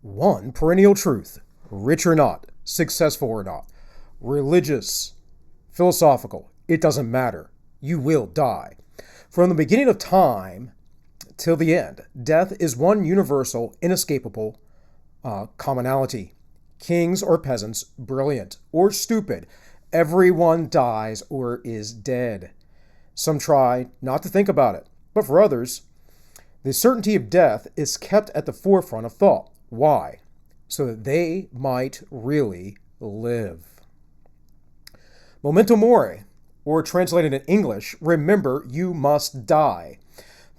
One perennial truth, rich or not, successful or not, religious, philosophical, it doesn't matter. You will die. From the beginning of time till the end, death is one universal, inescapable commonality. Kings or peasants, brilliant or stupid, everyone dies or is dead. Some try not to think about it, but for others, the certainty of death is kept at the forefront of thought. Why? So that they might really live. Memento mori, or translated in English, remember you must die.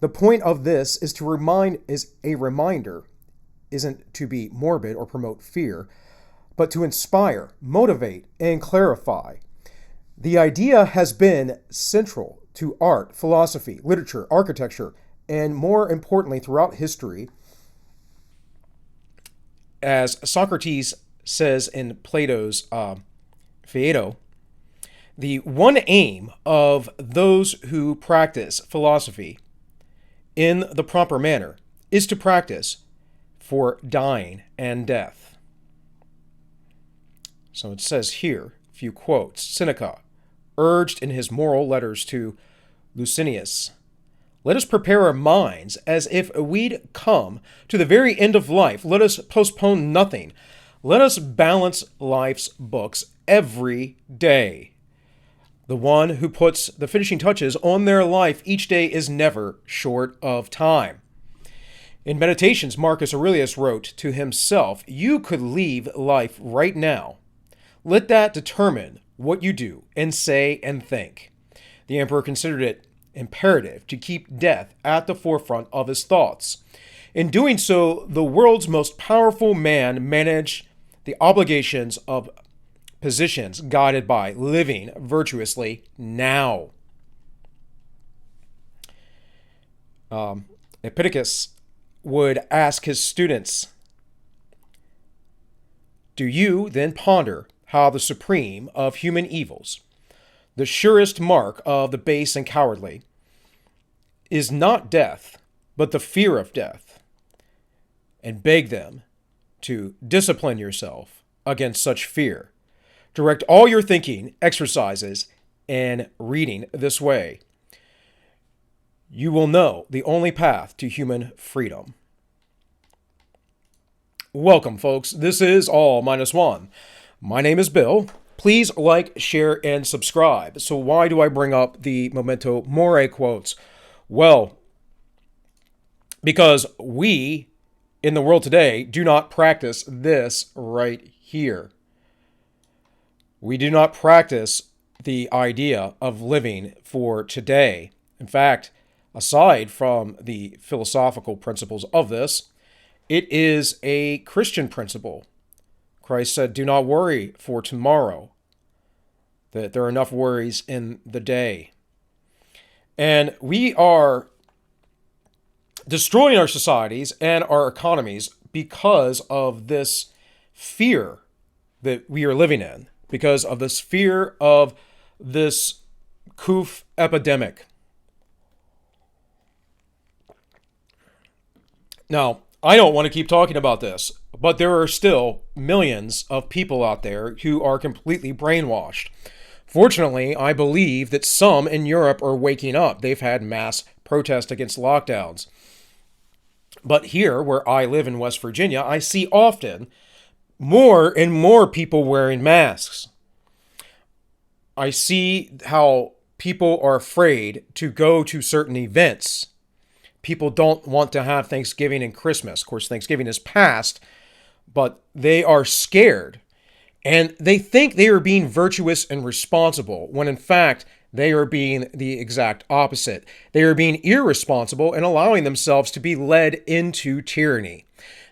The point of this is a reminder, isn't to be morbid or promote fear, but to inspire, motivate, and clarify. The idea has been central to art, philosophy, literature, architecture, and more importantly, throughout history. As Socrates says in Plato's Phaedo, the one aim of those who practice philosophy in the proper manner is to practice for dying and death. So it says here, a few quotes. Seneca urged in his moral letters to Licinius, "Let us prepare our minds as if we'd come to the very end of life. Let us postpone nothing. Let us balance life's books every day. The one who puts the finishing touches on their life each day is never short of time." In Meditations, Marcus Aurelius wrote to himself, "You could leave life right now. Let that determine what you do and say and think." The emperor considered it imperative to keep death at the forefront of his thoughts. In doing so, the world's most powerful man managed the obligations of positions guided by living virtuously now. Epictetus would ask his students, "Do you then ponder how the supreme of human evils, the surest mark of the base and cowardly, is not death, but the fear of death, and beg them to discipline yourself against such fear. Direct all your thinking, exercises, and reading this way. You will know the only path to human freedom." Welcome, folks. This is All Minus One. My name is Bill. Please like, share, and subscribe. So why do I bring up the Memento Mori quotes? Well, because we in the world today do not practice this right here. We do not practice the idea of living for today. In fact, aside from the philosophical principles of this, it is a Christian principle. Christ said, "Do not worry for tomorrow," that there are enough worries in the day. And we are destroying our societies and our economies because of this fear that we are living in, because of this fear of this Coof epidemic. Now, I don't want to keep talking about this, but there are still millions of people out there who are completely brainwashed. Fortunately, I believe that some in Europe are waking up. They've had mass protests against lockdowns. But here, where I live in West Virginia, I see often more and more people wearing masks. I see how people are afraid to go to certain events. People don't want to have Thanksgiving and Christmas. Of course, Thanksgiving is past, but they are scared. And they think they are being virtuous and responsible, when in fact, they are being the exact opposite. They are being irresponsible and allowing themselves to be led into tyranny.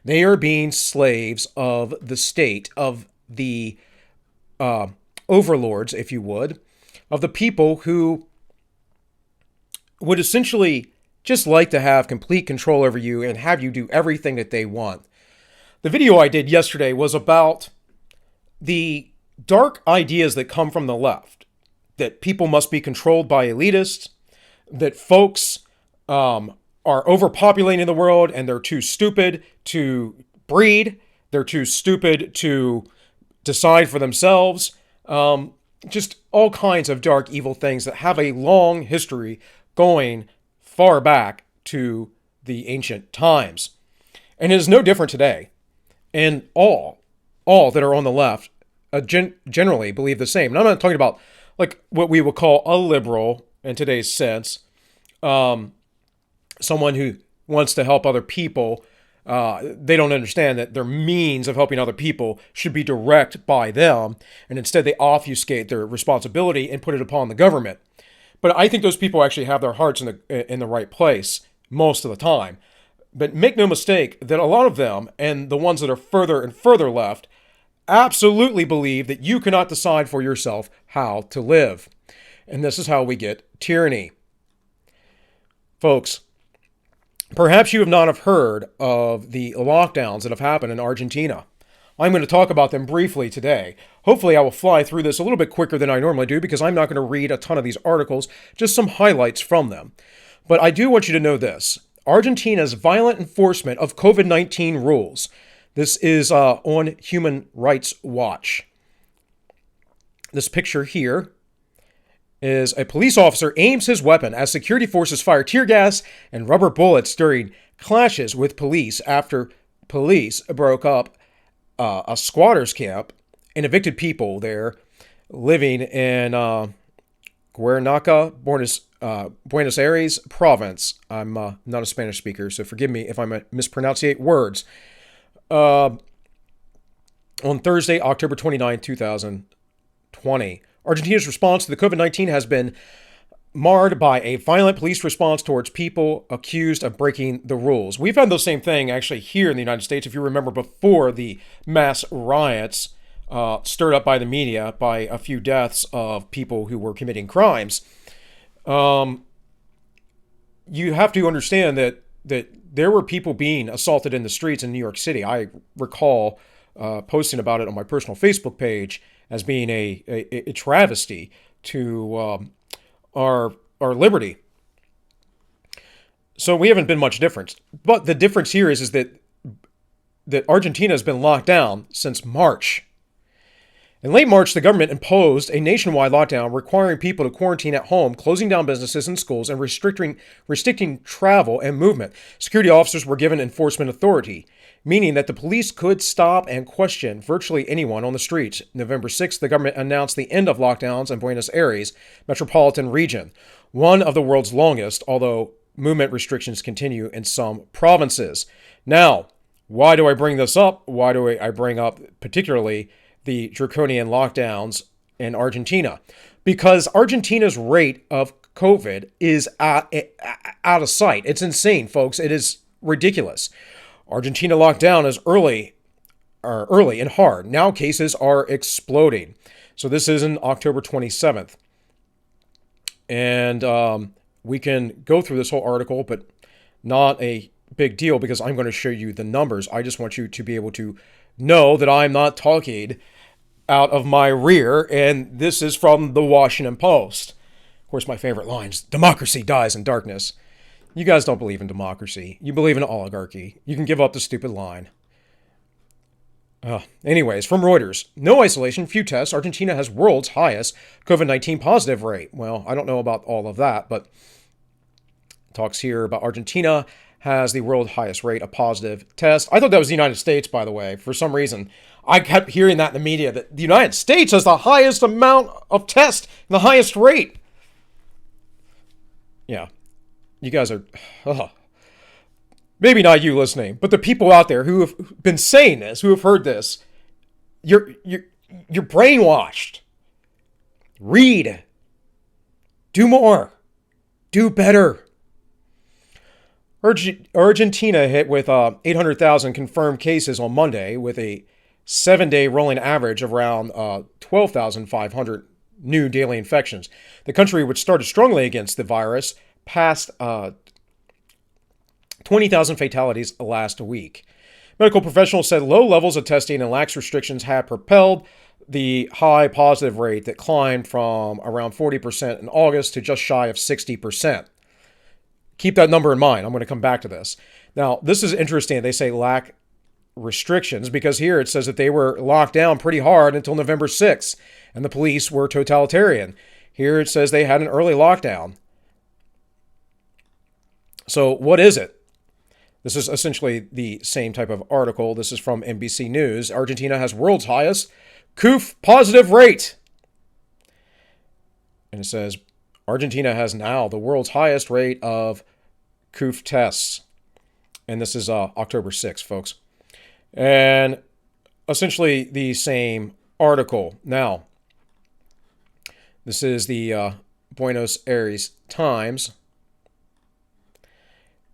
They are being slaves of the state, of the overlords, if you would, of the people who would essentially just like to have complete control over you and have you do everything that they want. The video I did yesterday was about the dark ideas that come from the left, that people must be controlled by elitists, that folks are overpopulating the world and they're too stupid to breed, They're too stupid to decide for themselves. Just all kinds of dark, evil things that have a long history going far back to the ancient times. And it is no different today. And all that are on the left generally believe the same. And I'm not talking about like what we would call a liberal in today's sense, someone who wants to help other people. They don't understand that their means of helping other people should be direct by them, and instead they obfuscate their responsibility and put it upon the government. But I think those people actually have their hearts in the right place most of the time. But make no mistake that a lot of them, and the ones that are further and further left, absolutely believe that you cannot decide for yourself how to live. And this is how we get tyranny. Folks, perhaps you have not have heard of the lockdowns that have happened in Argentina. I'm going to talk about them briefly today. Hopefully I will fly through this a little bit quicker than I normally do because I'm not going to read a ton of these articles, just some highlights from them. But I do want you to know this. Argentina's violent enforcement of COVID-19 rules. This is on Human Rights Watch. This picture here is a police officer aims his weapon as security forces fire tear gas and rubber bullets during clashes with police after police broke up a squatters camp and evicted people there living in Guernica, Buenos Aires province. I'm not a Spanish speaker, so forgive me if I mispronunciate words. On Thursday, October 29, 2020. Argentina's response to the COVID-19 has been marred by a violent police response towards people accused of breaking the rules. We've had the same thing actually here in the United States, if you remember, before the mass riots stirred up by the media by a few deaths of people who were committing crimes. You have to understand that there were people being assaulted in the streets in New York City. I recall posting about it on my personal Facebook page as being a travesty to our liberty. So we haven't been much different. But the difference here is that Argentina has been locked down since March. In late March, the government imposed a nationwide lockdown requiring people to quarantine at home, closing down businesses and schools, and restricting travel and movement. Security officers were given enforcement authority, meaning that the police could stop and question virtually anyone on the streets. November 6th, the government announced the end of lockdowns in Buenos Aires metropolitan region, one of the world's longest, although movement restrictions continue in some provinces. Now, why do I bring this up? Why do I bring up particularly the draconian lockdowns in Argentina? Because Argentina's rate of COVID is out of sight. It's insane, folks. It is ridiculous. Argentina locked down as early and hard. Now cases are exploding. So this is on October 27th. And we can go through this whole article, but not a big deal because I'm going to show you the numbers. I just want you to be able to know that I'm not talking out of my rear, and this is from the Washington Post. Of course, my favorite lines, democracy dies in darkness. You guys don't believe in democracy. You believe in oligarchy. You can give up the stupid line. Anyways, from Reuters, no isolation, few tests. Argentina has world's highest COVID-19 positive rate. Well, I don't know about all of that, but talks here about Argentina has the world's highest rate of positive tests. I thought that was the United States, by the way. For some reason, I kept hearing that in the media, that the United States has the highest amount of tests and the highest rate. Yeah. You guys are, maybe not you listening, but the people out there who have been saying this, who have heard this, you're brainwashed. Read. Do more. Do better. Argentina hit with 800,000 confirmed cases on Monday, with a 7-day rolling average of around 12,500 new daily infections. The country, which started strongly against the virus, passed 20,000 fatalities last week. Medical professionals said low levels of testing and lax restrictions had propelled the high positive rate that climbed from around 40% in August to just shy of 60%. Keep that number in mind. I'm going to come back to this. Now, this is interesting. They say lack restrictions, because here it says that they were locked down pretty hard until November 6th, and the police were totalitarian. Here it says they had an early lockdown. So what is it? This is essentially the same type of article. This is from NBC News. Argentina has world's highest Coof positive rate. And it says Argentina has now the world's highest rate of Coof tests. And this is October 6th, folks. And essentially the same article. Now, this is the Buenos Aires Times.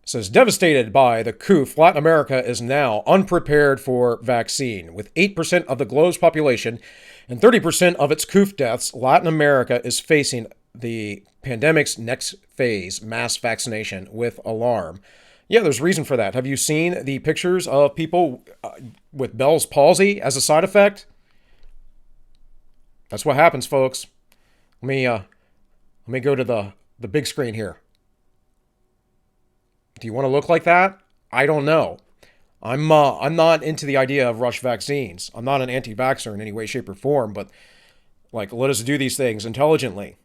It says, devastated by the Coof, Latin America is now unprepared for vaccine. With 8% of the globe's population and 30% of its Coof deaths, Latin America is facing the pandemic's next phase, mass vaccination, with alarm. Yeah, there's reason for that. Have you seen the pictures of people with Bell's palsy as a side effect? That's what happens, folks. Let me go to the big screen here. Do you want to look like that? I don't know. I'm not into the idea of rush vaccines. I'm not an anti-vaxxer in any way, shape, or form, but let us do these things intelligently.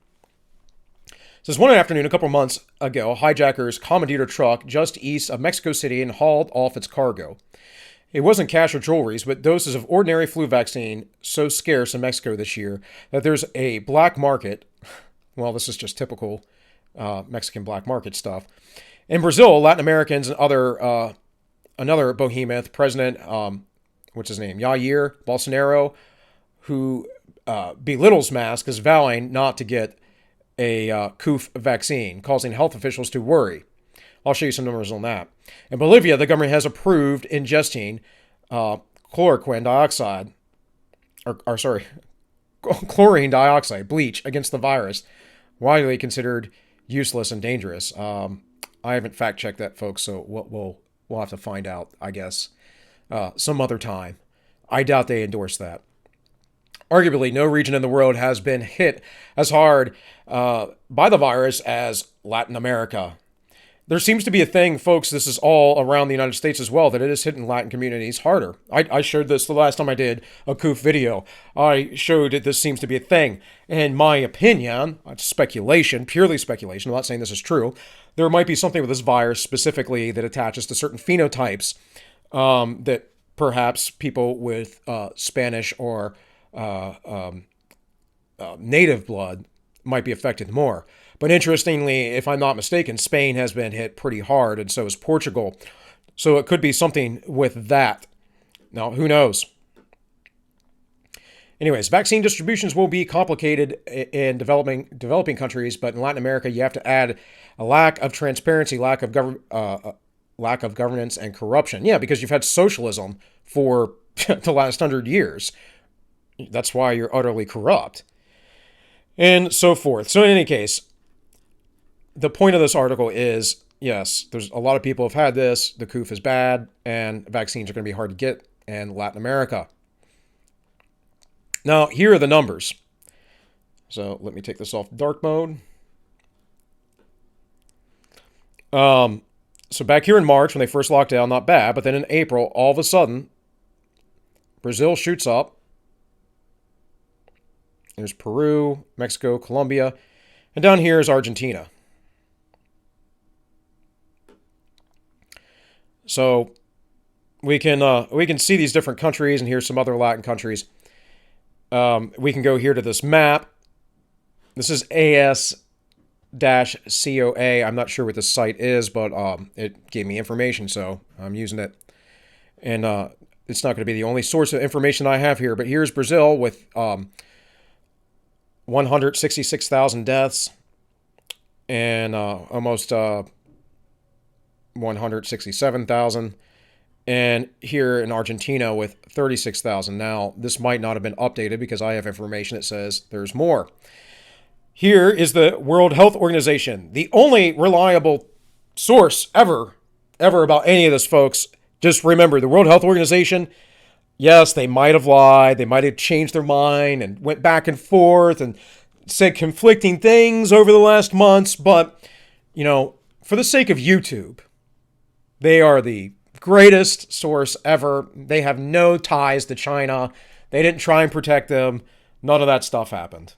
It says one afternoon a couple months ago, hijackers commandeered a truck just east of Mexico City and hauled off its cargo. It wasn't cash or jewelries, but doses of ordinary flu vaccine so scarce in Mexico this year that there's a black market. Well, this is just typical Mexican black market stuff. In Brazil, Latin Americans and another behemoth, President, what's his name, Jair Bolsonaro, who belittles masks, is vowing not to get a Coof vaccine, causing health officials to worry. I'll show you some numbers on that. In Bolivia, the government has approved ingesting chlorine dioxide, bleach, against the virus, widely considered useless and dangerous. I haven't fact-checked that, folks, so we'll have to find out, I guess, some other time. I doubt they endorse that. Arguably, no region in the world has been hit as hard by the virus as Latin America. There seems to be a thing, folks, this is all around the United States as well, that it is hitting Latin communities harder. I showed this the last time I did a Coof video. I showed that this seems to be a thing. In my opinion, it's speculation, purely speculation, I'm not saying this is true, there might be something with this virus specifically that attaches to certain phenotypes that perhaps people with Spanish or native blood might be affected more. But interestingly, if I'm not mistaken, Spain has been hit pretty hard, and so is Portugal. So it could be something with that. Now, who knows? Anyways, vaccine distributions will be complicated in developing countries, but in Latin America, you have to add a lack of transparency, lack of governance, and corruption. Yeah, because you've had socialism for the last 100 years. That's why you're utterly corrupt. And so forth. So in any case, the point of this article is, yes, there's a lot of people have had this, the Coof is bad, and vaccines are going to be hard to get in Latin America. Now, here are the numbers. So let me take this off dark mode. So back here in March, when they first locked down, not bad, but then in April, all of a sudden, Brazil shoots up. There's Peru, Mexico, Colombia, and down here is Argentina. So we can see these different countries, and here's some other Latin countries. We can go here to this map. This is AS-COA. I'm not sure what this site is, but it gave me information, so I'm using it. And it's not going to be the only source of information I have here, but here's Brazil with 166,000 deaths and almost 167,000. And here in Argentina with 36,000. Now, this might not have been updated because I have information that says there's more. Here is the World Health Organization, the only reliable source ever about any of this, folks. Just remember, the World Health Organization, yes, they might have lied. They might have changed their mind and went back and forth and said conflicting things over the last months. But, for the sake of YouTube, they are the Greatest source ever. They have no ties to China. They didn't try and protect them. None of that stuff happened.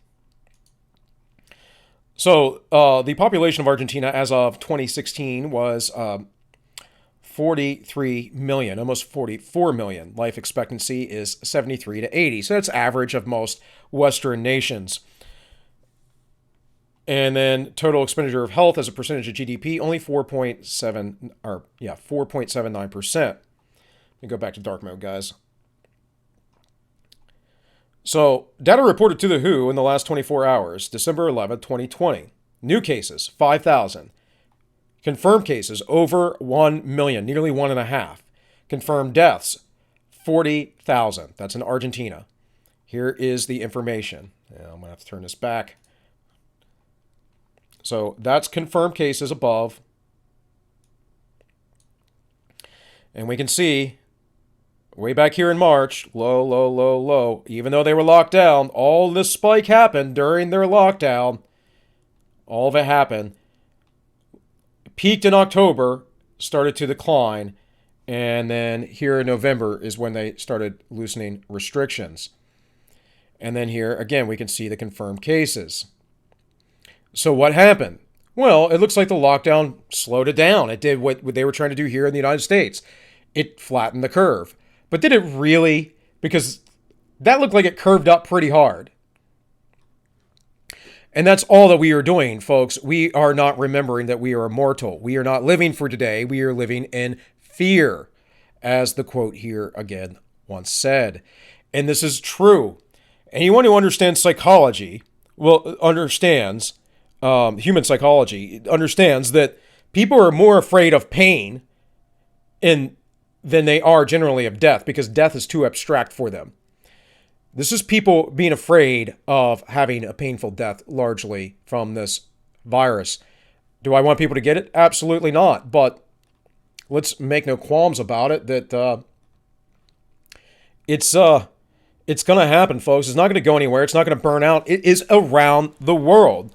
So the population of Argentina as of 2016 was 43 million, almost 44 million. Life expectancy is 73 to 80. So that's average of most Western nations. And then total expenditure of health as a percentage of GDP, only 4.79%. Let me go back to dark mode, guys. So, data reported to the WHO in the last 24 hours, December 11, 2020. New cases, 5,000. Confirmed cases, over 1 million, nearly 1.5. Confirmed deaths, 40,000. That's in Argentina. Here is the information. Yeah, I'm going to have to turn this back. So, that's confirmed cases above. And we can see way back here in March, low, low, low, low. Even though they were locked down, all this spike happened during their lockdown. All of it happened. Peaked in October, started to decline, and then here in November is when they started loosening restrictions. And then here, again, we can see the confirmed cases. So what happened? Well, it looks like the lockdown slowed it down. It did what they were trying to do here in the United States. It flattened the curve. But did it really? Because that looked like it curved up pretty hard. And that's all that we are doing, folks. We are not remembering that we are immortal. We are not living for today. We are living in fear, as the quote here again once said. And this is true. Anyone who understands psychology, understands human psychology, understands that people are more afraid of pain than they are generally of death, because death is too abstract for them. This is people being afraid of having a painful death, largely from this virus. Do I want people to get it? Absolutely not. But let's make no qualms about it that it's going to happen, folks. It's not going to go anywhere. It's not going to burn out. It is around the world.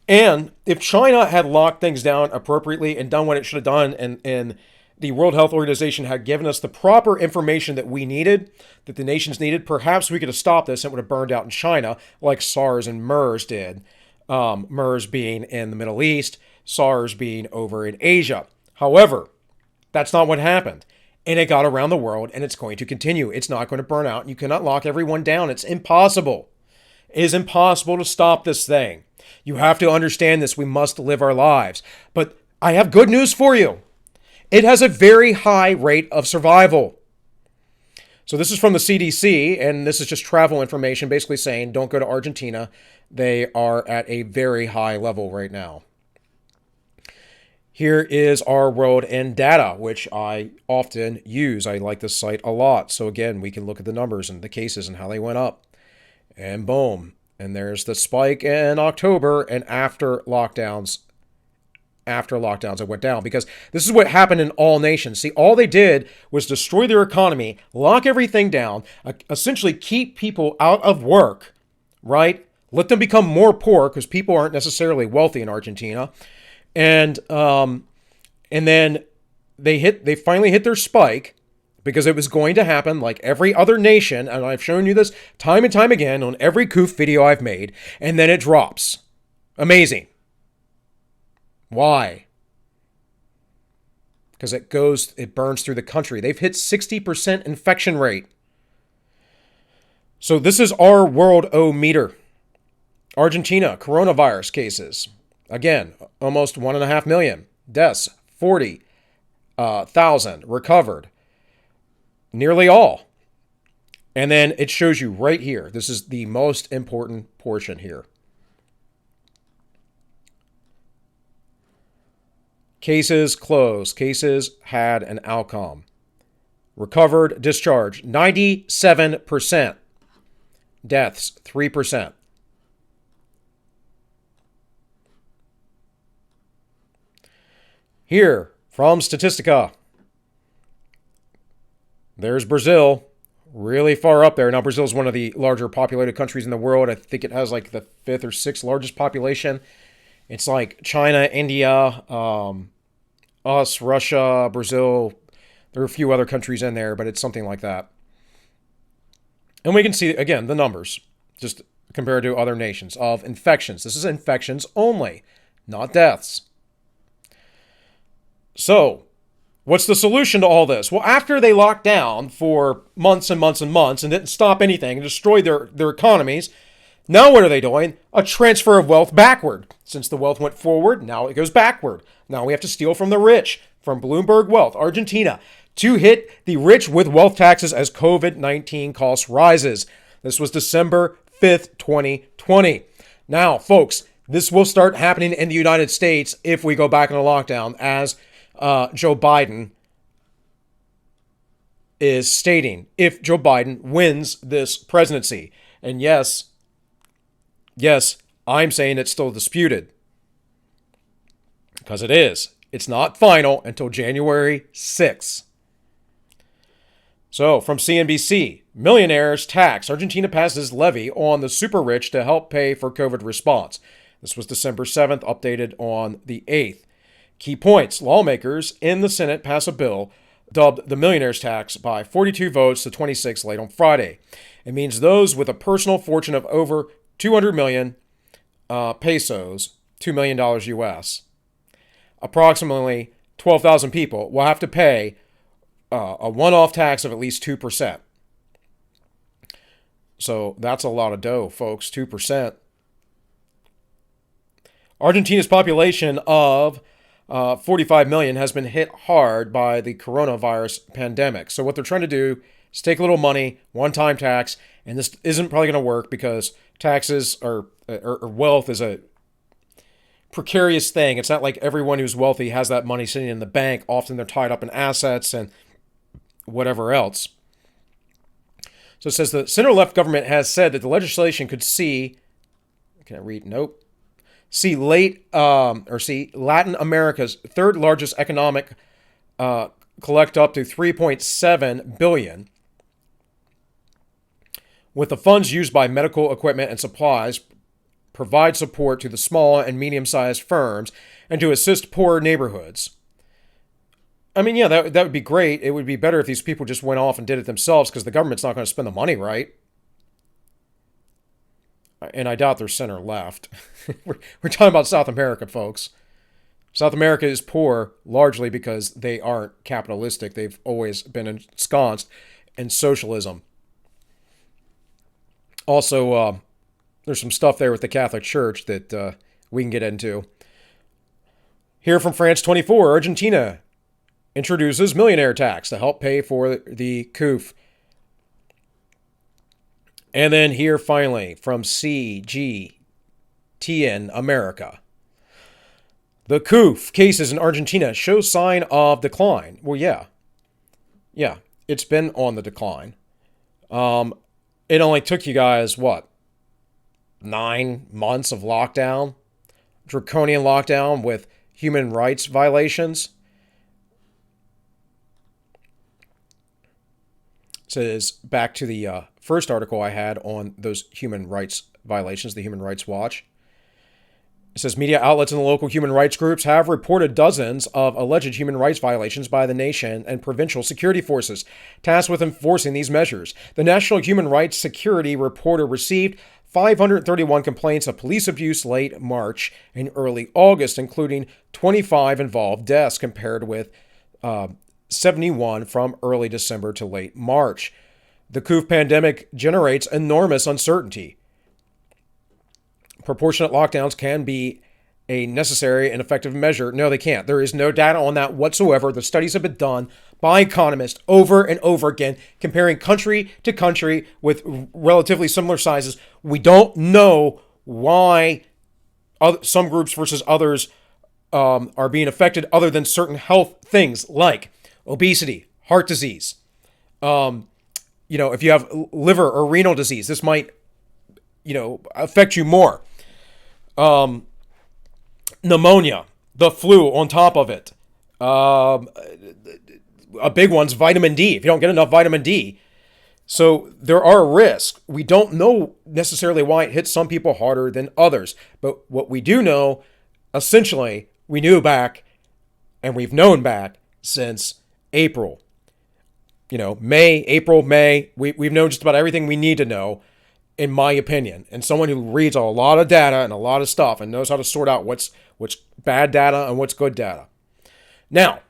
And if China had locked things down appropriately and done what it should have done, and the World Health Organization had given us the proper information that we needed, that the nations needed, perhaps we could have stopped this and it would have burned out in China like SARS and MERS did. MERS being in the Middle East, SARS being over in Asia. However, that's not what happened. And it got around the world, and it's going to continue. It's not going to burn out. You cannot lock everyone down. It's impossible. It is impossible to stop this thing. You have to understand this. We must live our lives. But I have good news for you. It has a very high rate of survival. So this is from the CDC, and this is just travel information, basically saying don't go to Argentina. They are at a very high level right now. Here is our world in data, which I often use. I like this site a lot. So again, we can look at the numbers and the cases and how they went up. And boom. And there's the spike in October, and after lockdowns, it went down, because this is what happened in all nations. See, all they did was destroy their economy, lock everything down, essentially keep people out of work, right? Let them become more poor, because people aren't necessarily wealthy in Argentina. And then they finally hit their spike, because it was going to happen like every other nation, and I've shown you this time and time again on every Coof video I've made, and then it drops. Amazing. Why? Because it burns through the country. They've hit 60% infection rate. So this is our world O-meter. Argentina, coronavirus cases. Again, almost 1.5 million. Deaths, 40,000. Recovered. Nearly all. And then it shows you right here. This is the most important portion here. Cases closed. Cases had an outcome. Recovered, discharged, 97%. Deaths, 3%. Here, from Statistica. There's Brazil, really far up there. Now, Brazil is one of the larger populated countries in the world. I think it has like the 5th or 6th largest population. It's like China, India, us, Russia, Brazil, There are a few other countries in there, but it's something like that. And we can see, again, the numbers, just compared to other nations, of infections. This is infections only, not deaths. So, what's the solution to all this? Well, after they locked down for months and months and months and didn't stop anything and destroyed their economies, now what are they doing? A transfer of wealth backward. Since the wealth went forward, now it goes backward. Now we have to steal from the rich, from Bloomberg Wealth, Argentina, to hit the rich with wealth taxes as COVID-19 cost rises. This was December 5th, 2020. Now, folks, this will start happening in the United States if we go back into lockdown, as Joe Biden is stating, if Joe Biden wins this presidency. And yes, I'm saying it's still disputed. Because it is. It's not final until January 6th. So, from CNBC, millionaires tax. Argentina passes levy on the super rich to help pay for COVID response. This was December 7th, updated on the 8th. Key points. Lawmakers in the Senate pass a bill dubbed the millionaires tax by 42 votes to 26 late on Friday. It means those with a personal fortune of over 200 million pesos, $2 million US, approximately 12,000 people, will have to pay a one-off tax of at least 2%. So that's a lot of dough, folks, 2%. Argentina's population of 45 million has been hit hard by the coronavirus pandemic. So what they're trying to do is take a little money, one-time tax, and this isn't probably going to work because taxes or wealth is a precarious thing. It's not like everyone who's wealthy has that money sitting in the bank. Often they're tied up in assets and whatever else. So it says the center-left government has said that the legislation could see, can I read? Nope. See Latin America's third largest economic collect up to 3.7 billion, with the funds used by medical equipment and supplies provide support to the small and medium-sized firms and to assist poorer neighborhoods. I mean, yeah, that would be great. It would be better if these people just went off and did it themselves because the government's not going to spend the money, right? And I doubt they're center left. We're talking about South America, folks. South America is poor largely because they aren't capitalistic. They've always been ensconced in socialism. Also, there's some stuff there with the Catholic Church that we can get into. Here from France 24, Argentina introduces millionaire tax to help pay for the Coof. And then here finally from CGTN America. The Coof cases in Argentina show sign of decline. Well, yeah, it's been on the decline. It only took you guys, 9 months of lockdown? Draconian lockdown with human rights violations? It says, back to the first article I had on those human rights violations, the Human Rights Watch. It says, media outlets and the local human rights groups have reported dozens of alleged human rights violations by the nation and provincial security forces tasked with enforcing these measures. The National Human Rights Security Reporter received 531 complaints of police abuse late March and early August, including 25 involved deaths, compared with 71 from early December to late March. The Coof pandemic generates enormous uncertainty. Proportionate lockdowns can be a necessary and effective measure. No, they can't. There is no data on that whatsoever. The studies have been done by economists over and over again, comparing country to country with relatively similar sizes. We don't know why some groups versus others are being affected other than certain health things like obesity, heart disease. If you have liver or renal disease, this might, affect you more. Pneumonia, the flu on top of it. A big one's vitamin D. If you don't get enough vitamin D. So there are risks. We don't know necessarily why it hits some people harder than others. But what we do know, essentially, we knew back and we've known back since April. May, April, May. We've known just about everything we need to know, in my opinion. And someone who reads a lot of data and a lot of stuff and knows how to sort out what's bad data and what's good data. Now,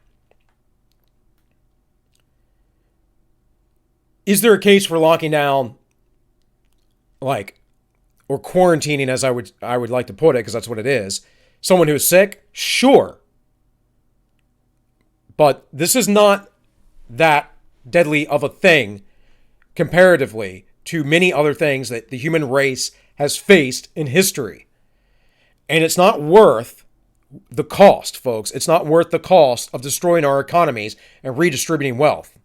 is there a case for locking down, or quarantining, as I would like to put it, because that's what it is, someone who's sick? Sure. But this is not that deadly of a thing comparatively to many other things that the human race has faced in history. And it's not worth the cost, folks. It's not worth the cost of destroying our economies and redistributing wealth.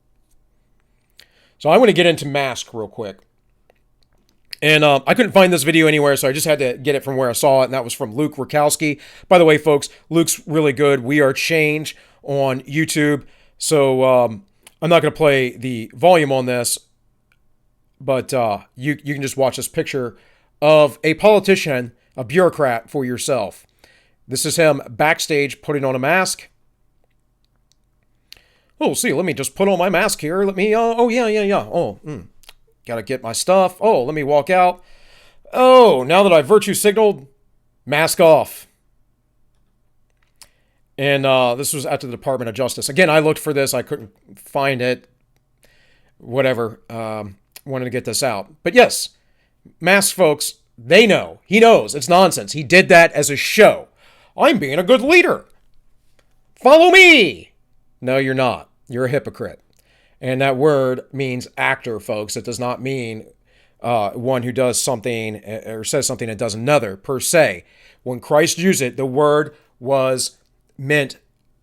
So I want to get into masks real quick. And I couldn't find this video anywhere, so I just had to get it from where I saw it, and that was from Luke Rakowski. By the way, folks, Luke's really good. We Are Change on YouTube. So I'm not going to play the volume on this, but you can just watch this picture of a politician, a bureaucrat, for yourself. This is him backstage putting on a mask. Oh, see, let me just put on my mask here. Let me, got to get my stuff. Oh, let me walk out. Oh, now that I've virtue signaled, mask off. And this was at the Department of Justice. Again, I looked for this. I couldn't find it. Whatever. Wanted to get this out. But yes, masks, folks, they know. He knows. It's nonsense. He did that as a show. I'm being a good leader. Follow me. No, you're not. You're a hypocrite. And that word means actor, folks. It does not mean one who does something or says something and does another, per se. When Christ used it, the word was meant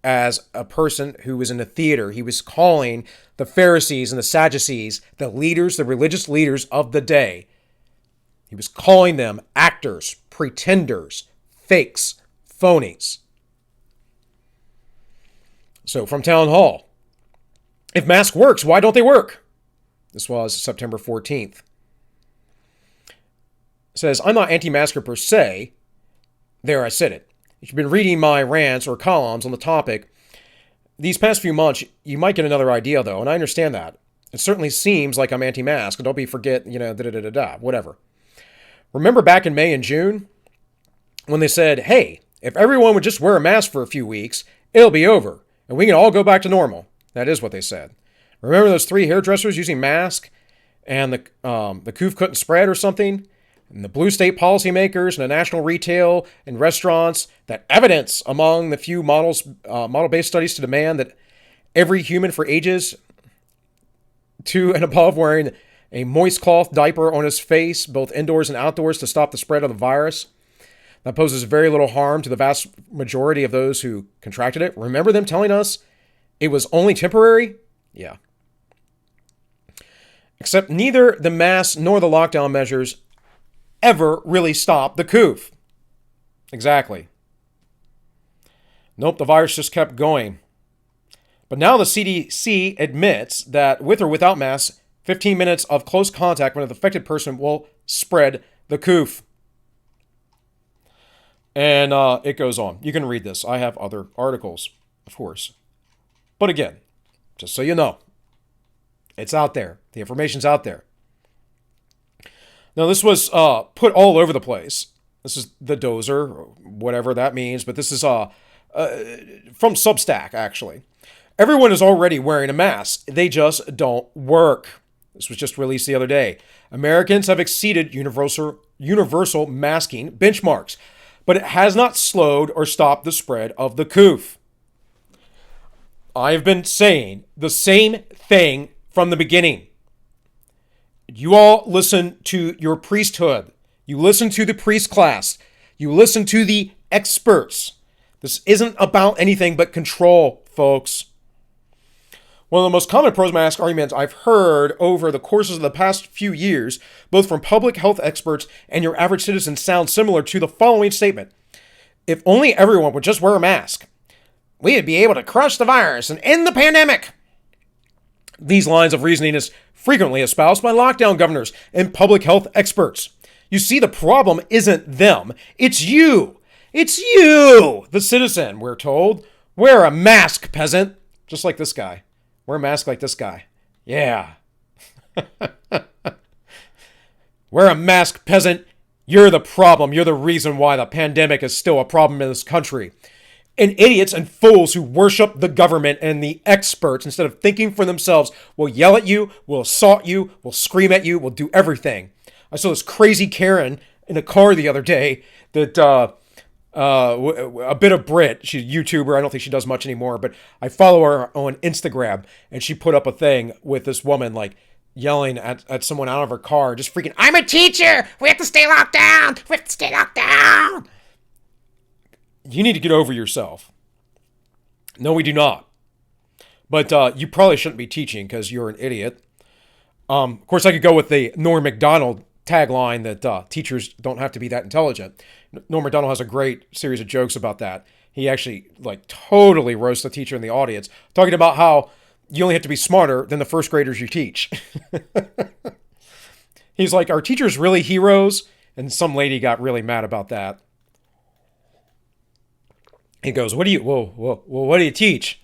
as a person who was in the theater. He was calling the Pharisees and the Sadducees, the leaders, the religious leaders of the day. He was calling them actors, pretenders, fakes, phonies. So from Town Hall, if mask works, why don't they work? This was September 14th. It says, I'm not anti-masker per se. There, I said it. If you've been reading my rants or columns on the topic these past few months, you might get another idea, though, and I understand that. It certainly seems like I'm anti-mask, and don't forget, whatever. Remember back in May and June when they said, hey, if everyone would just wear a mask for a few weeks, it'll be over, and we can all go back to normal. That is what they said. Remember those 3 hairdressers using masks and the Coof couldn't spread or something? And the blue state policymakers and the national retail and restaurants, that evidence among the few model-based studies to demand that every human for ages 2 and above wearing a moist cloth diaper on his face, both indoors and outdoors, to stop the spread of the virus. That poses very little harm to the vast majority of those who contracted it. Remember them telling us it was only temporary? Yeah. Except neither the masks nor the lockdown measures ever really stopped the Coof. Exactly. Nope, the virus just kept going. But now the CDC admits that with or without masks, 15 minutes of close contact with an affected person will spread the Coof. And it goes on. You can read this. I have other articles, of course. But again, just so you know, it's out there. The information's out there. Now, this was put all over the place. This is the dozer, whatever that means, but this is from Substack, actually. Everyone is already wearing a mask. They just don't work. This was just released the other day. Americans have exceeded universal masking benchmarks, but it has not slowed or stopped the spread of the Coof. I've been saying the same thing from the beginning. You all listen to your priesthood. You listen to the priest class. You listen to the experts. This isn't about anything but control, folks. One of the most common pro-mask arguments I've heard over the courses of the past few years, both from public health experts and your average citizen, sounds similar to the following statement. If only everyone would just wear a mask, we would be able to crush the virus and end the pandemic. These lines of reasoning is frequently espoused by lockdown governors and public health experts. You see, the problem isn't them. It's you. It's you, the citizen, we're told. Wear a mask, peasant. Just like this guy. Wear a mask like this guy. Yeah. Wear a mask, peasant. You're the problem. You're the reason why the pandemic is still a problem in this country. And idiots and fools who worship the government and the experts instead of thinking for themselves will yell at you, will assault you, will scream at you, will do everything. I saw this crazy Karen in a car the other day that a bit of Brit. She's a YouTuber. I don't think she does much anymore, but I follow her on Instagram, and she put up a thing with this woman like yelling at someone out of her car, just freaking, I'm a teacher! We have to stay locked down! We have to stay locked down! You need to get over yourself. No, we do not. But you probably shouldn't be teaching because you're an idiot. Of course, I could go with the Norm Macdonald tagline that teachers don't have to be that intelligent. Norm Macdonald has a great series of jokes about that. He actually totally roasts the teacher in the audience, talking about how you only have to be smarter than the first graders you teach. He's like, are teachers really heroes? And some lady got really mad about that. He goes, what do you teach?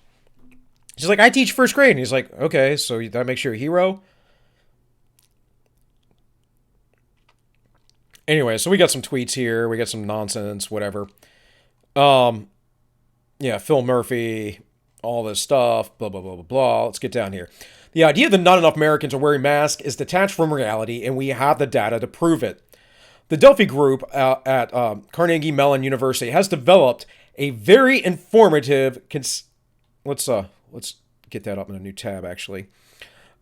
She's like, I teach first grade. And he's like, okay, so that makes you a hero? Anyway, so we got some tweets here. We got some nonsense, whatever. Yeah, Phil Murphy, all this stuff, blah, blah, blah, blah, blah. Let's get down here. The idea that not enough Americans are wearing masks is detached from reality, and we have the data to prove it. The Delphi Group at Carnegie Mellon University has developed a very informative... Let's get that up in a new tab, actually.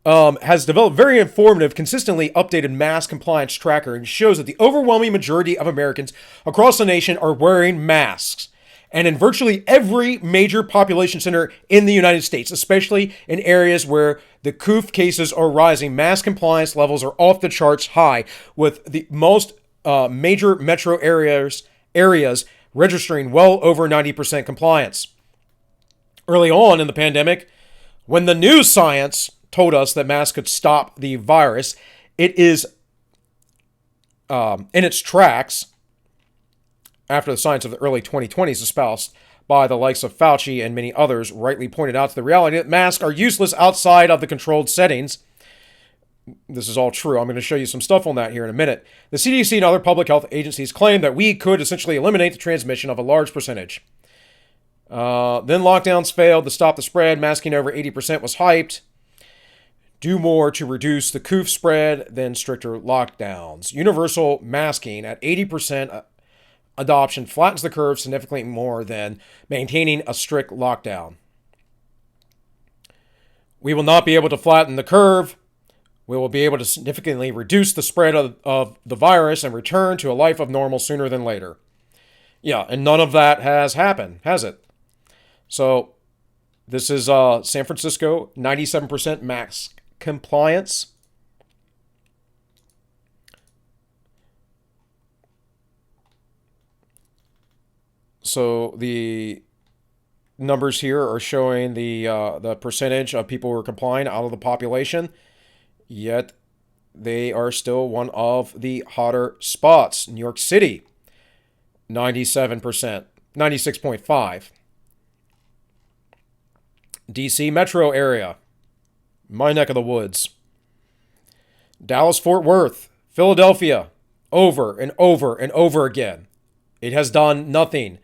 Has developed very informative, consistently updated mask compliance tracker and shows that the overwhelming majority of Americans across the nation are wearing masks. And in virtually every major population center in the United States, especially in areas where the Coof cases are rising, mask compliance levels are off the charts high, with the most major metro areas registering well over 90% compliance. Early on in the pandemic, when the news science told us that masks could stop the virus, it is in its tracks after the science of the early 2020s espoused by the likes of Fauci and many others rightly pointed out to the reality that masks are useless outside of the controlled settings. This is all true. I'm going to show you some stuff on that here in a minute. The CDC and other public health agencies claim that we could essentially eliminate the transmission of a large percentage. Then lockdowns failed to stop the spread. Masking over 80% was hyped. Do more to reduce the Coof spread than stricter lockdowns. Universal masking at 80% adoption flattens the curve significantly more than maintaining a strict lockdown. We will not be able to flatten the curve. We will be able to significantly reduce the spread of the virus and return to a life of normal sooner than later. Yeah, and none of that has happened, has it? So, this is San Francisco, 97% mask compliance. So the numbers here are showing the percentage of people who are complying out of the population, yet they are still one of the hotter spots. New York City, 97%, 96.5%. DC metro area, my neck of the woods. Dallas-Fort Worth, Philadelphia, over and over and over again. It has done nothing.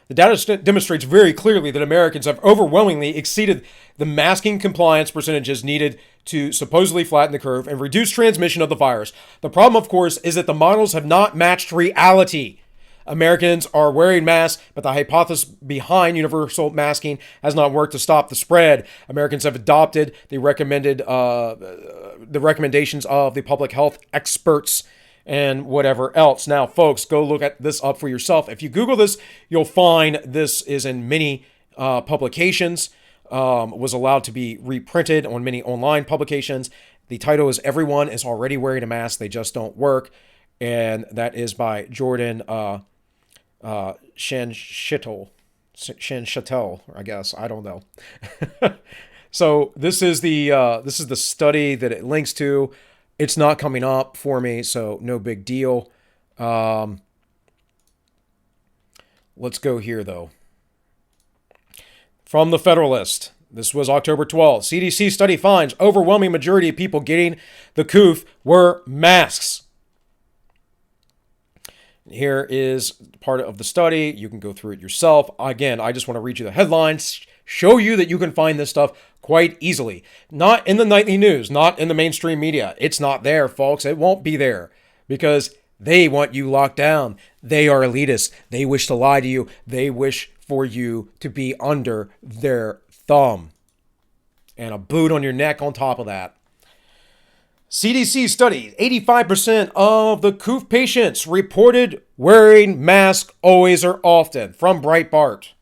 The data demonstrates very clearly that Americans have overwhelmingly exceeded the masking compliance percentages needed to supposedly flatten the curve and reduce transmission of the virus. The problem, of course, is that the models have not matched reality. Americans are wearing masks, but the hypothesis behind universal masking has not worked to stop the spread. Americans have adopted the recommendations of the public health experts and whatever else. Now, folks, go look at this up for yourself. If you Google this, you'll find this is in many publications, was allowed to be reprinted on many online publications. The title is Everyone is Already Wearing a Mask, They Just Don't Work. And that is by Jordan Shanshittel, I guess. I don't know. So this is the study that it links to. It's not coming up for me, so no big deal. Let's go here, though. From the Federalist, This was October 12th. CDC study finds overwhelming majority of people getting the Coof were masks. Here is part of the study. You can go through it yourself. Again, I just want to read you the headlines, show you that you can find this stuff quite easily. Not in the nightly news, not in the mainstream media. It's not there, folks. It won't be there because they want you locked down. They are elitists. They wish to lie to you. They wish for you to be under their thumb. And a boot on your neck on top of that. CDC study, 85% of the Coof patients reported wearing masks always or often, from Breitbart.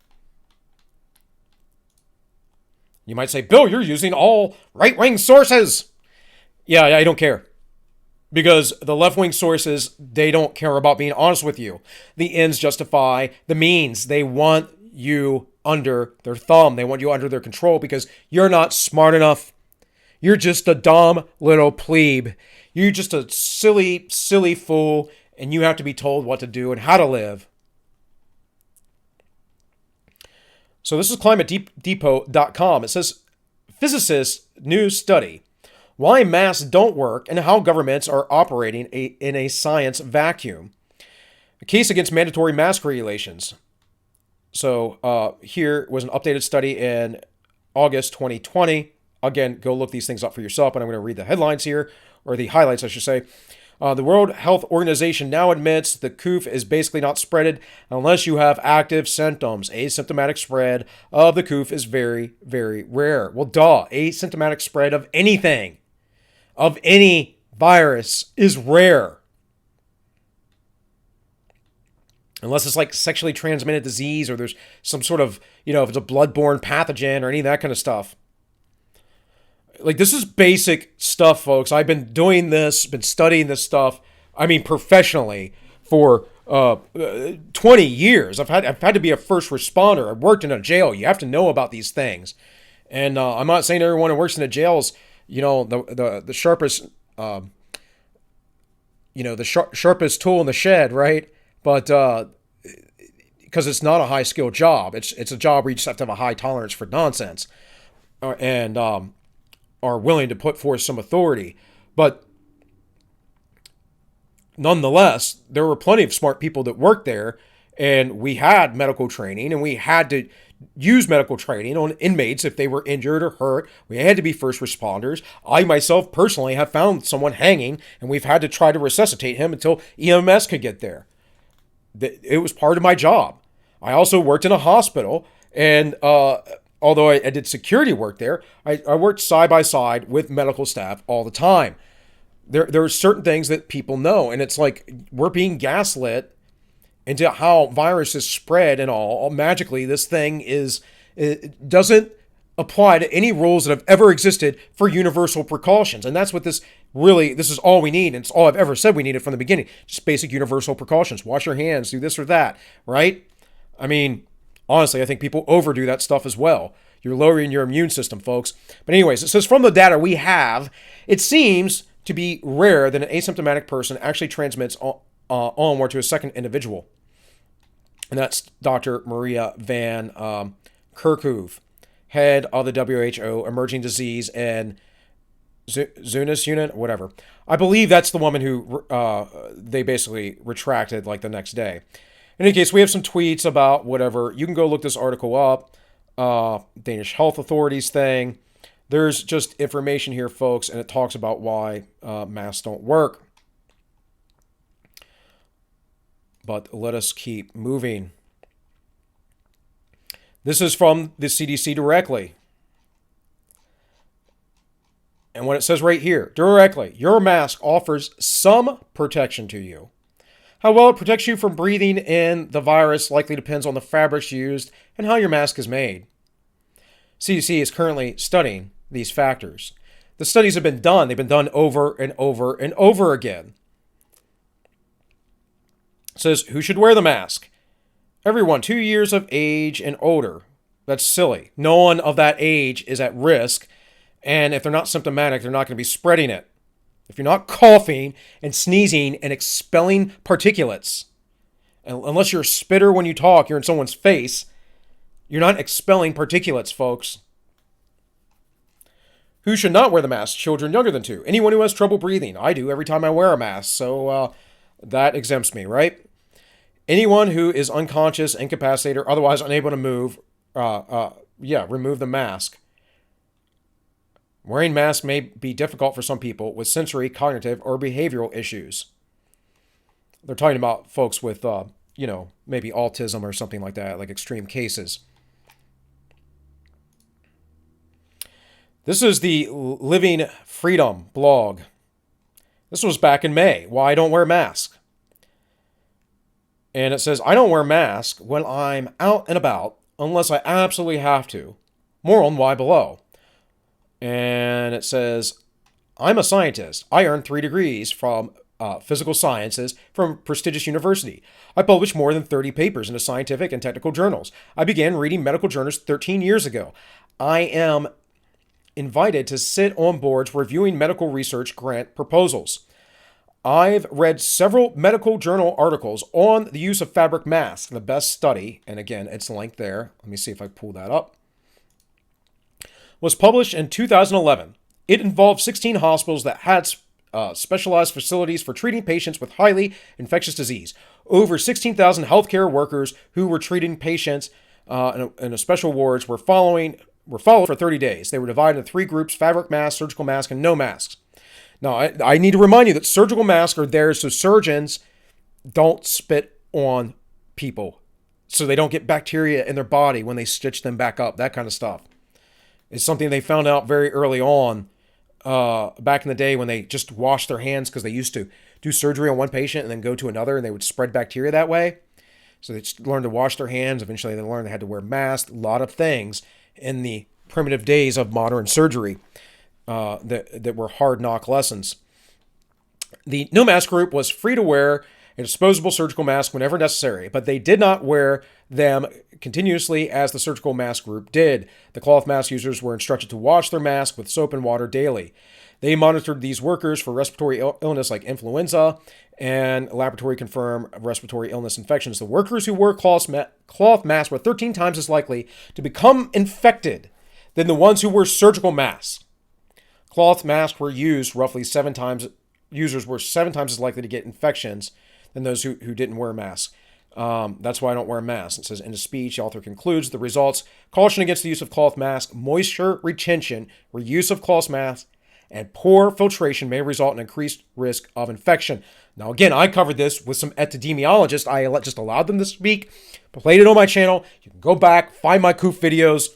You might say, Bill, you're using all right-wing sources. Yeah, I don't care. Because the left-wing sources, they don't care about being honest with you. The ends justify the means. They want you under their thumb. They want you under their control because you're not smart enough. You're just a dumb little plebe. You're just a silly, silly fool, and you have to be told what to do and how to live. So this is climatedepot.com. It says, physicists' new study, why masks don't work and how governments are operating in a science vacuum. A case against mandatory mask regulations. So here was an updated study in August 2020. Again, go look these things up for yourself, but I'm going to read the headlines here, or the highlights, I should say. The World Health Organization now admits the Coof is basically not spreaded unless you have active symptoms. Asymptomatic spread of the Coof is very, very rare. Well, duh. Asymptomatic spread of anything, of any virus, is rare. Unless it's like sexually transmitted disease or there's some sort of, if it's a bloodborne pathogen or any of that kind of stuff. Like, this is basic stuff, folks. I've been doing this, been studying this stuff, professionally for 20 years. I've had to be a first responder. I've worked in a jail. You have to know about these things. And I'm not saying everyone who works in the jails, the sharpest, sharpest tool in the shed, right? But because it's not a high skill job. It's a job where you just have to have a high tolerance for nonsense. And are willing to put forth some authority. But nonetheless, there were plenty of smart people that worked there, and we had medical training, and we had to use medical training on inmates if they were injured or hurt. We had to be first responders. I myself personally have found someone hanging, and we've had to try to resuscitate him until EMS could get there. It was part of my job. I also worked in a hospital, and although I did security work there, I worked side by side with medical staff all the time. There are certain things that people know, and it's like we're being gaslit into how viruses spread and all. Magically, this thing it doesn't apply to any rules that have ever existed for universal precautions. And that's what this is all we need, and it's all I've ever said we needed from the beginning. Just basic universal precautions. Wash your hands, do this or that, right? Honestly, I think people overdo that stuff as well. You're lowering your immune system, folks. But anyways, it says from the data we have, it seems to be rare that an asymptomatic person actually transmits onward to a second individual. And that's Dr. Maria van Kerkhove, head of the WHO Emerging Disease and Zoonosis Unit, whatever. I believe that's the woman who they basically retracted like the next day. In any case, we have some tweets about whatever. You can go look this article up. Danish health authorities thing. There's just information here, folks, and it talks about why masks don't work. But let us keep moving. This is from the CDC directly. And what it says right here, directly, your mask offers some protection to you. How well it protects you from breathing in the virus likely depends on the fabrics used and how your mask is made. CDC is currently studying these factors. The studies have been done. They've been done over and over and over again. It says, who should wear the mask? Everyone 2 years of age and older. That's silly. No one of that age is at risk. And if they're not symptomatic, they're not going to be spreading it. If you're not coughing and sneezing and expelling particulates, unless you're a spitter when you talk, you're in someone's face, you're not expelling particulates, folks. Who should not wear the mask? Children younger than 2. Anyone who has trouble breathing. I do every time I wear a mask, so that exempts me, right? Anyone who is unconscious, incapacitated, or otherwise unable to move, remove the mask. Wearing masks may be difficult for some people with sensory, cognitive, or behavioral issues. They're talking about folks with, maybe autism or something like that, like extreme cases. This is the Living Freedom blog. This was back in May. Why I don't wear masks. And it says, I don't wear masks when I'm out and about unless I absolutely have to. More on why below. And it says, I'm a scientist. I earned 3 degrees from physical sciences from a prestigious university. I published more than 30 papers in the scientific and technical journals. I began reading medical journals 13 years ago. I am invited to sit on boards reviewing medical research grant proposals. I've read several medical journal articles on the use of fabric masks. The best study, and again, it's linked there. Let me see if I pull that up. Was published in 2011. It involved 16 hospitals that had specialized facilities for treating patients with highly infectious disease. Over 16,000 healthcare workers who were treating patients in a special wards were followed for 30 days. They were divided into 3 groups: fabric masks, surgical masks, and no masks. Now, I need to remind you that surgical masks are there so surgeons don't spit on people, so they don't get bacteria in their body when they stitch them back up, that kind of stuff. It's something they found out very early on, back in the day when they just washed their hands because they used to do surgery on one patient and then go to another and they would spread bacteria that way. So they just learned to wash their hands. Eventually they learned they had to wear masks, a lot of things in the primitive days of modern surgery that were hard knock lessons. The no mask group was free to wear a disposable surgical mask whenever necessary, but they did not wear them continuously as the surgical mask group did. The cloth mask users were instructed to wash their mask with soap and water daily. They monitored these workers for respiratory illness like influenza and laboratory-confirmed respiratory illness infections. The workers who wore cloth masks were 13 times as likely to become infected than the ones who wore surgical masks. Cloth masks were used roughly 7 times. Users were 7 times as likely to get infections than those who didn't wear masks. That's why I don't wear masks. It says, in a speech, the author concludes the results: caution against the use of cloth masks, moisture retention, reuse of cloth masks, and poor filtration may result in increased risk of infection. Now, again, I covered this with some epidemiologists. I just allowed them to speak, played it on my channel. You can go back, find my Coof videos.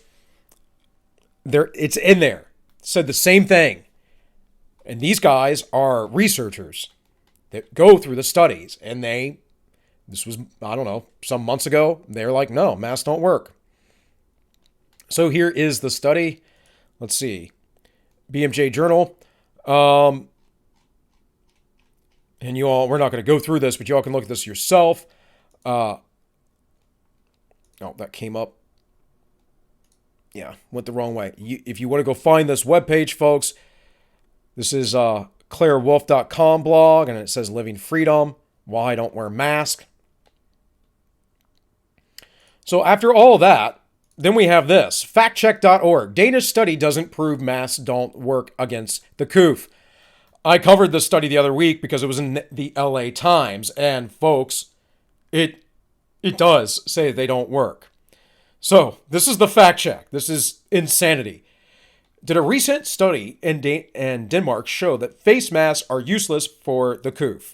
It's in there. Said the same thing. And these guys are researchers that go through the studies, and this was, I don't know, some months ago, they're like, no, masks don't work. So here is the study. Let's see. BMJ Journal. And you all, we're not going to go through this, but you all can look at this yourself. Oh, that came up. Yeah, went the wrong way. If you want to go find this webpage, folks, this is ClaireWolf.com blog, and it says Living Freedom, Why I Don't Wear Mask. So after all that, then we have this. Factcheck.org. Danish study doesn't prove masks don't work against the Coof. I covered this study the other week because it was in the LA Times, and folks, it does say they don't work. So this is the fact check. This is insanity. Did a recent study in Denmark show that face masks are useless for the Coof?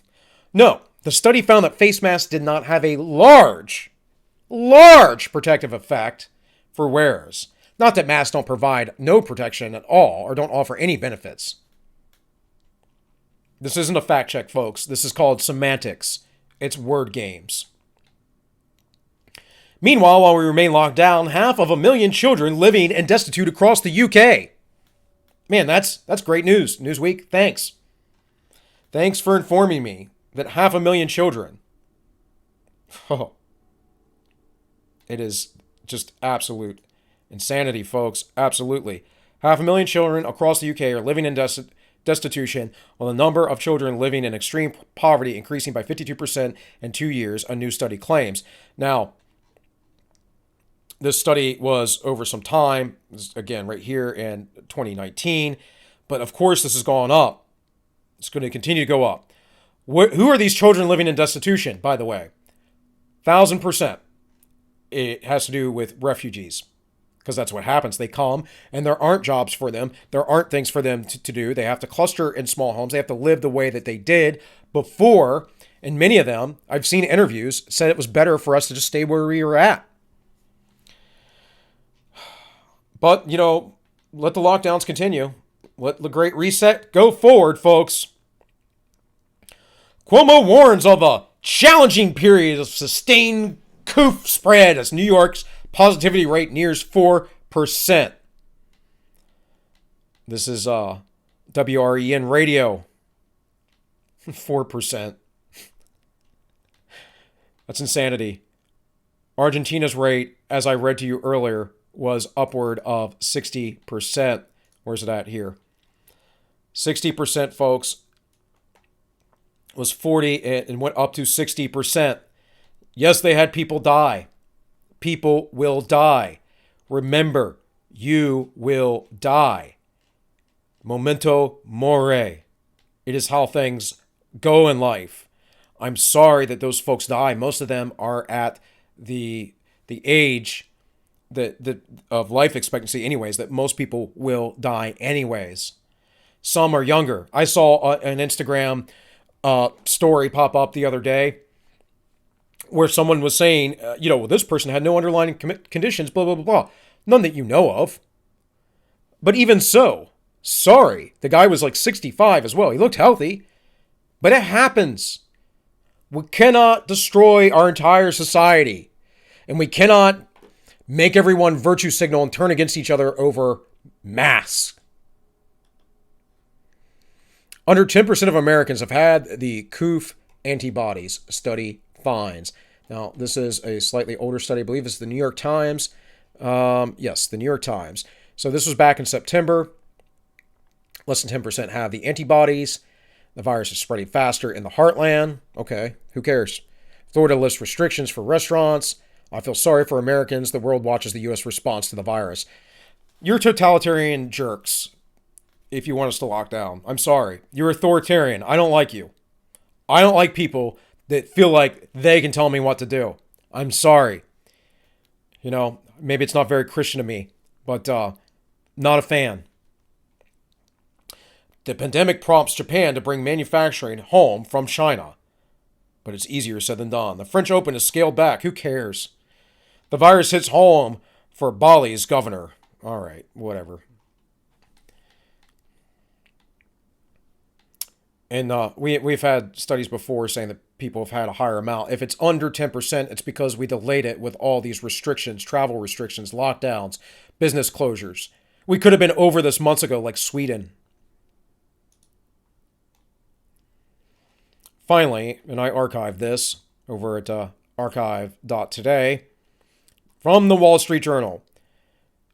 No. The study found that face masks did not have a large protective effect for wearers. Not that masks don't provide no protection at all or don't offer any benefits. This isn't a fact check, folks. This is called semantics. It's word games. Meanwhile, while we remain locked down, 500,000 children living and destitute across the UK. Man, that's great news. Newsweek, thanks. Thanks for informing me that 500,000 children. Oh. It is just absolute insanity, folks. Absolutely. 500,000 children across the UK are living in destitution, while the number of children living in extreme poverty increasing by 52% in 2 years, a new study claims. Now, This study was over some time, again, right here in 2019. But of course, this has gone up. It's going to continue to go up. Who are these children living in destitution, by the way? 1,000%. It has to do with refugees, because that's what happens. They come and there aren't jobs for them. There aren't things for them to do. They have to cluster in small homes. They have to live the way that they did before. And many of them, I've seen interviews, said it was better for us to just stay where we were at. But, let the lockdowns continue. Let the Great Reset go forward, folks. Cuomo warns of a challenging period of sustained Coof spread as New York's positivity rate nears 4%. This is WREN radio. 4%. That's insanity. Argentina's rate, as I read to you earlier, was upward of 60%. Where's it at here? 60%, folks, was 40 and went up to 60%. Yes, they had people die. People will die. Remember, you will die. Memento mori. It is how things go in life. I'm sorry that those folks die. Most of them are at the age of life expectancy anyways, that most people will die anyways. Some are younger. I saw an Instagram story pop up the other day where someone was saying, this person had no underlying conditions, blah, blah, blah, blah. None that you know of. But even so, sorry, the guy was like 65 as well. He looked healthy, but it happens. We cannot destroy our entire society, and we cannot make everyone virtue signal and turn against each other over masks. Under 10% of Americans have had the Coof antibodies, study finds. Now, this is a slightly older study. I believe it's the New York Times. Yes, the New York Times. So this was back in September. Less than 10% have the antibodies. The virus is spreading faster in the heartland. Okay, who cares? Florida lifts restrictions for restaurants. I feel sorry for Americans. The world watches the U.S. response to the virus. You're totalitarian jerks if you want us to lock down. I'm sorry. You're authoritarian. I don't like you. I don't like people that feel like they can tell me what to do. I'm sorry. Maybe it's not very Christian of me, but not a fan. The pandemic prompts Japan to bring manufacturing home from China. But it's easier said than done. The French Open is scaled back. Who cares? The virus hits home for Bali's governor. All right, whatever. And we've had studies before saying that people have had a higher amount. If it's under 10%, it's because we delayed it with all these restrictions, travel restrictions, lockdowns, business closures. We could have been over this months ago, like Sweden. Finally, and I archived this over at archive.today, from the Wall Street Journal,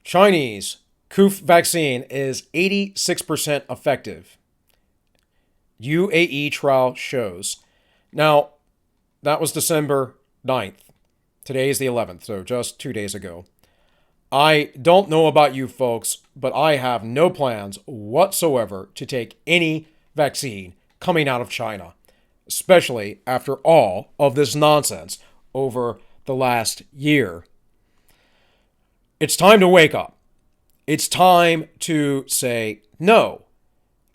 Chinese Coof vaccine is 86% effective. UAE trial shows. Now, that was December 9th. Today is the 11th, so just 2 days ago. I don't know about you folks, but I have no plans whatsoever to take any vaccine coming out of China, especially after all of this nonsense over the last year. It's time to wake up. It's time to say no.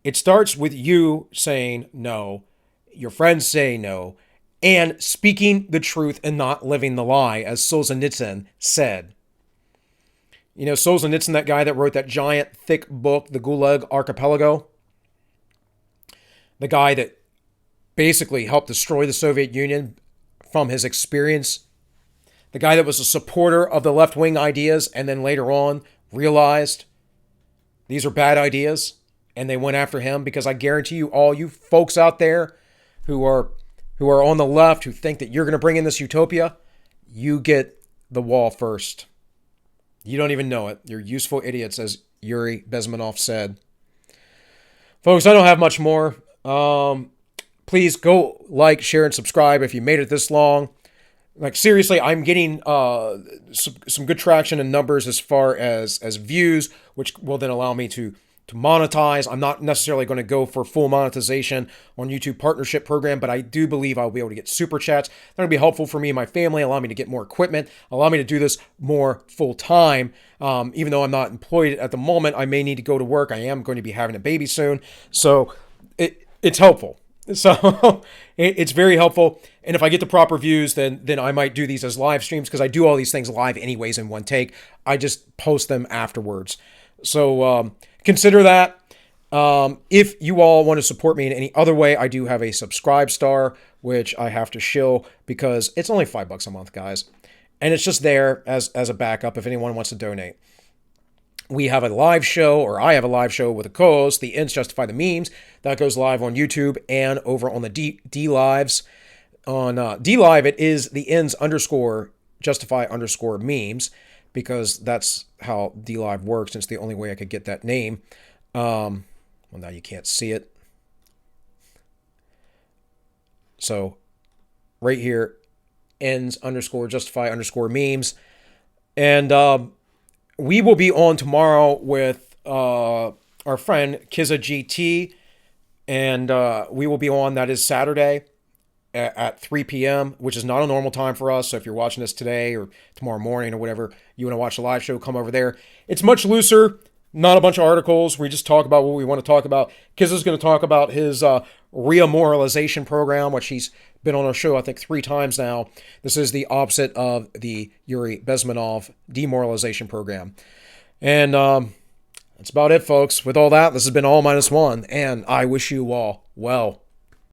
It starts with you saying no, your friends say no, and speaking the truth and not living the lie, as Solzhenitsyn said. Solzhenitsyn, that guy that wrote that giant, thick book, The Gulag Archipelago, the guy that basically helped destroy the Soviet Union from his experience, the guy that was a supporter of the left-wing ideas and then later on realized these are bad ideas and they went after him, because I guarantee you, all you folks out there who are on the left, who think that you're going to bring in this utopia, you get the wall first. You don't even know it. You're useful idiots, as Yuri Bezmenov said. Folks, I don't have much more. Please go like, share, and subscribe if you made it this long. Like seriously, I'm getting some good traction in numbers as far as views, which will then allow me to monetize. I'm not necessarily going to go for full monetization on YouTube partnership program, but I do believe I'll be able to get super chats. That'll be helpful for me and my family, allow me to get more equipment, allow me to do this more full time. Even though I'm not employed at the moment, I may need to go to work. I am going to be having a baby soon, so it's helpful. So it's very helpful. And if I get the proper views, then I might do these as live streams, because I do all these things live anyways in one take. I just post them afterwards. So consider that. If you all want to support me in any other way, I do have a subscribe star, which I have to shill because it's only $5 a month, guys. And it's just there as a backup if anyone wants to donate. We have a live show, or I have a live show with a co-host, The Ends Justify the Memes. That goes live on YouTube and over on the D Lives. On D Live, it is The Ends _Justify _memes, because that's how D Live works, and it's the only way I could get that name. Well, now you can't see it. So right here, Ends _Justify _memes. And we will be on tomorrow with our friend Kizza GT, and we will be on, that is Saturday at 3 p.m., which is not a normal time for us. So if you're watching this today or tomorrow morning or whatever, you want to watch the live show, come over there. It's much looser, not a bunch of articles. We just talk about what we want to talk about. Kizza's going to talk about his remoralization program, which he's been on our show, I think, 3 times now. This is the opposite of the Yuri Bezmenov demoralization program. And that's about it, folks. With all that, this has been All Minus One, and I wish you all well.